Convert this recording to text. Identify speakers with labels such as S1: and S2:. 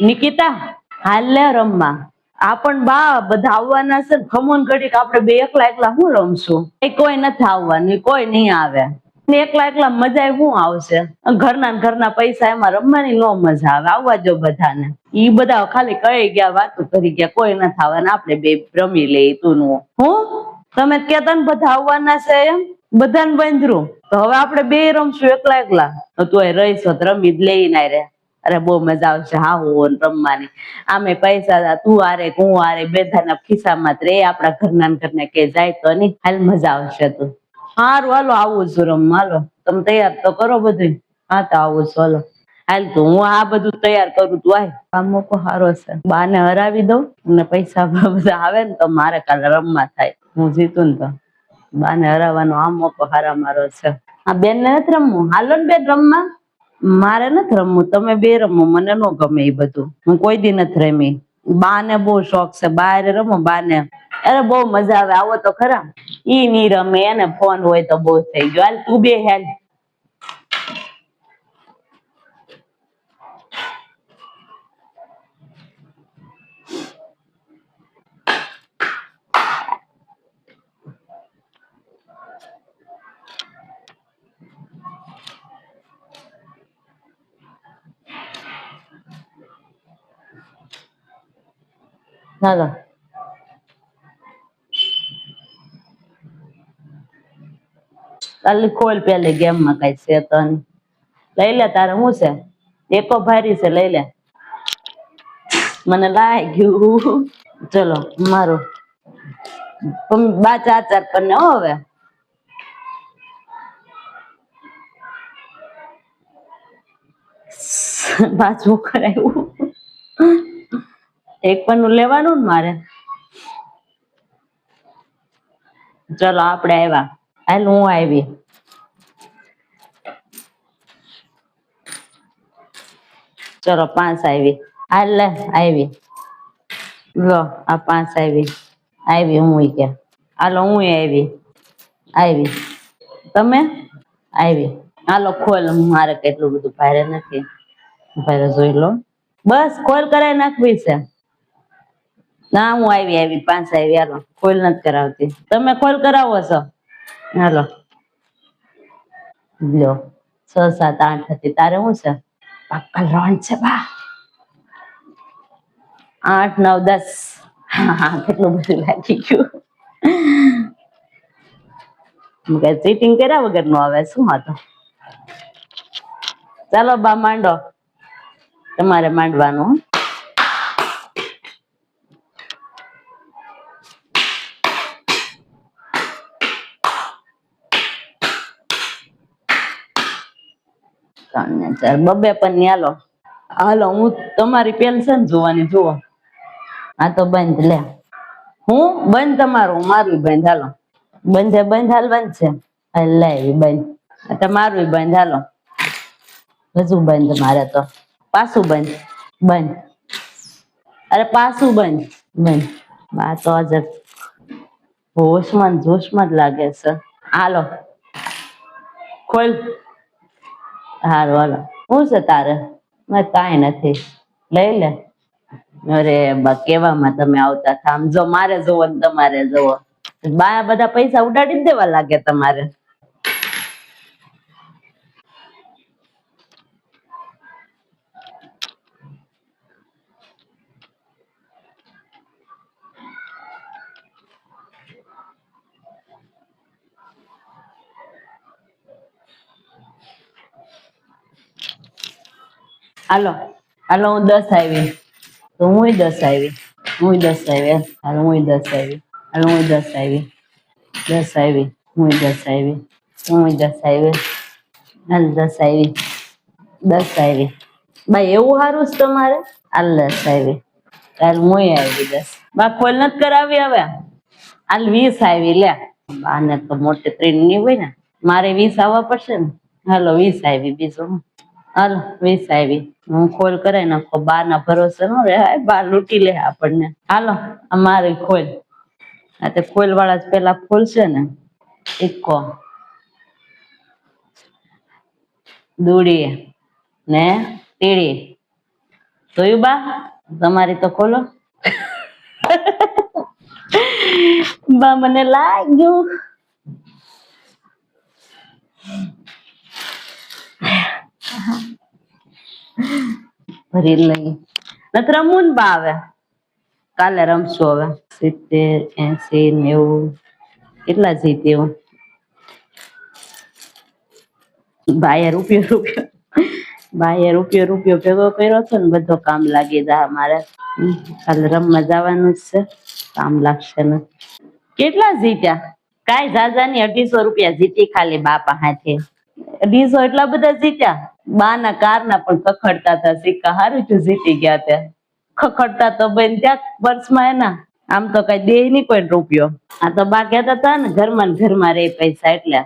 S1: નિકિતા હાલ લે રમવા. આ પણ બા બધા આવવાના છે ને, ખમોન ઘડીક આપણે બે એકલા એકલા હું રમશું? કોઈ નથી આવવાનું, કોઈ નહીં આવે. એકલા એકલા મજા શું આવશે? ઘરના પૈસા એમાં રમવાની નો મજા આવે. આવવા જો બધાને. ઈ બધા ખાલી કહી ગયા, વાતો કરી ગયા, કોઈ નથી આવવાના, આપણે બે રમી લઈ તું હું. તમે કેતા ને બધા આવવાના છે એમ, બધાને બંધરું તો હવે આપણે બે રમશું એકલા એકલા. તું રહીશો રમી જ લઈને રે. અરે બહુ મજા આવશે હા હું રમવાની. આમે પૈસા તું આરે હું આરે બેધાના ખિસ્સામાં રે. આપણા ઘરના કે જાય તો નહીં, હાલ મજા આવશે. તું હારું હાલો આવું છું રમવા. હાલો તમે તૈયાર તો કરો બધું. હા તો આવું છું હાલો. હાલ તું હું આ બધું તૈયાર કરું. તું આય આ મોકો સારો છે. બાને હરાવી દઉં અને પૈસા બધા આવે ને તો મારે કાલે રમવા થાય. હું જીતું ને તો બાને હરાવવાનો આ મોકો હારા મારો છે. આ બેન ને નથી રમવું? હાલો ને બેન રમવા. મારે નથી રમવું, તમે બે રમો. મને ન ગમે એ બધું. હું કોઈ દી નથી રમી. બા ને બહુ શોખ છે. બા રમો બાને. અરે બહુ મજા આવે. આવો તો ખરા. ઈ ની રમે, એને ફોન હોય તો બહુ થઈ ગયો. હાલ તું બે હાલ. હાલો ખાલી ખોલ પેલી ગેમ માં કઈ છે તો લઈ લે. તારે શું છે? એકો ભારી છે, લઈ લે. મને લાગ્યું. ચલો મારો બા 4-4 પર ને હવે પાછું કરાયું. એક પન્નું લેવાનું ને મારે. ચલો આપણે આવ્યા. હાલ હું આવી. ચલો 5 આવી. હાલ લે આવી. લો આ 5 આવી. આવી હું કે હાલો હું આવી. તમે આવી. હાલો ખોલ. મારે કેટલું બધું ભારે નથી. ભારે જોઈ લો. બસ ખોલ કરાવી નાખવી છે. ના હું આવી 5 આવી. હાલો ખોલ નથી કરાવતી. તમે ખોલ કરાવો છો. હાલો લ્યો 6 7 8 હતી. તારે શું છે? પાક્કલ રોણ છે બા. 8 9 10. હા કેટલું બધું લાગી ગયું. ચીટિંગ કર્યા વગર નું આવે શું હતો? ચાલો બા માંડો. તમારે માંડવાનું. બબે પણ હાલો. હાલો હું તમારી પેન્શન જોવાની. જુઓ આ તો બંધ લે. હું બંધ તમારું મારું બંધ. હાલો બંધ હાલવાનું છે. લે બંધ તમારું બંધ. હાલો હજુ બંધ. મારે તો પાછું બંધ. અરે પાછું બંધ. બા તો જ જોશમાં જ લાગે છે. હાલો ખોલ. હારું હાલો. શું છે તારે? કઈ નથી. લઈ લે. અરે બા કેવામાં તમે આવતા હતા. આમ જો મારે જોવો ને તમારે જોવો. બા બધા પૈસા ઉડાડી જ દેવા લાગે તમારે. હાલો હું 10 આવી. તો હું 10 આવી. હું 10 આવી. હાલો હું 10 આવી. હાલો હું 10 આવી. 10 આવી. હું 10 આવી. હું 10 આવી. હાલ 10 આવી. 10 આવી. ભાઈ એવું સારું છે તમારે. હાલ 10 આવી. હાલ હું આવી 10. બા ખોલ નથી કરાવી હવે. હાલ 20 આવી. લે બાને તો મોટી ત્રણ ની હોય ને. મારે 20 આવવા પડશે ને. હાલો 20 આવી. બીજું હાલો 20 આવી. હું ખોલ કરાવી નાખો. બા ના ભરોસે નો રે. બા લૂંટી લે આપણને. હાલો અમારે ખોલ. આ તે ખોલ વાળા જ પેલા ખોલશે ને. સિક્કો દૂડી ને તીડી જોયું બા, તમારી તો ખોલો. બા મને લાગ્યું. ભરી લઈ નથી રમવું ને બા, હવે કાલે રમશું. હવે 70, 80, 90 કેટલા જીતી હું. બાએ રૂપિયો ભેગો કર્યો હતો ને, બધો કામ લાગી જાય મારે. કાલે રમવા જવાનું જ છે, કામ લાગશે ને. કેટલા જીત્યા? કાંઈ ઝાઝા ની 250 રૂપિયા જીતી ખાલી બા પાસેથી. 250 એટલા બધા જીત્યા? બા ના કાર ના પણ ખખડતા હતા સિક્કા. હારું તું જીતી ગયા ત્યાં. ખખડતા તો બેન ત્યાં પર્સમાં એના. આમ તો કઈ દે નહીં કોઈ રૂપિયો. આ તો બા કહેતા હતા ને ઘરમાં રે પૈસા એટલે